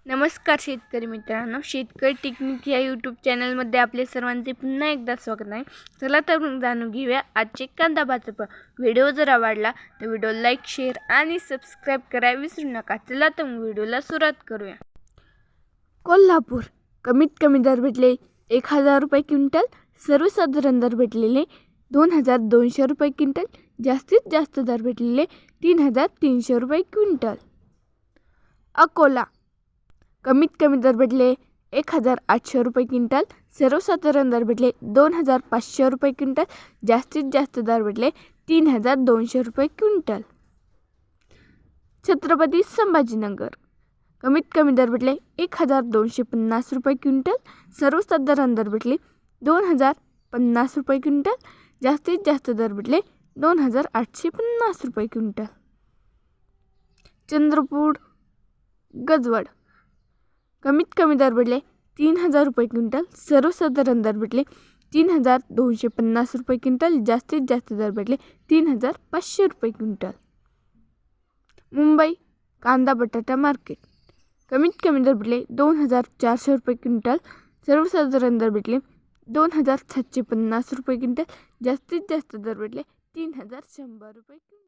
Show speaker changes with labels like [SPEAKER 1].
[SPEAKER 1] नमस्कार शेतकरी मित्रांनो, शेतकरी टेक्निक या यूट्यूब चॅनलमध्ये आपले सर्वांचे पुन्हा एकदा स्वागत आहे. चला तर मग जाणून घेऊया आजचे कांदा बाजार भाव. व्हिडिओ जर आवडला तर व्हिडिओ लाईक, शेअर आणि सबस्क्राईब करायला विसरू नका. चला तर मग व्हिडिओला सुरुवात करूया. कोल्हापूर कमीत कमी दर भेटले 1000 रुपये क्विंटल, सर्वसाधारण दर भेटलेले 2200 रुपये क्विंटल, जास्तीत जास्त दर भेटलेले 3300 रुपये क्विंटल. अकोला कमीत कमी दर भेटले 1800 रुपये क्विंटल, सर्वसाधारण दर भेटले 2500 रुपये क्विंटल, जास्तीत जास्त दर भेटले 3200 रुपये क्विंटल. छत्रपती संभाजीनगर कमीत कमी दर भेटले 1250 रुपये क्विंटल, सर्वसाधारण दर भेटले 2050 रुपये क्विंटल, जास्तीत जास्त दर भेटले 2850 रुपये क्विंटल. चंद्रपूर गजवड कमीत कमी दर भेटले 3000 रुपये क्विंटल, सर्वसाधारण दर भेटले 3250 रुपये क्विंटल, जास्तीत जास्त दर भेटले 3500 रुपये क्विंटल. मुंबई कांदा बटाटा मार्केट कमीत कमी दर भेटले 2400 रुपये क्विंटल, सर्वसाधारण दर भेटले 2750 रुपये क्विंटल, जास्तीत जास्त दर भेटले 3100 रुपये क्विंटल.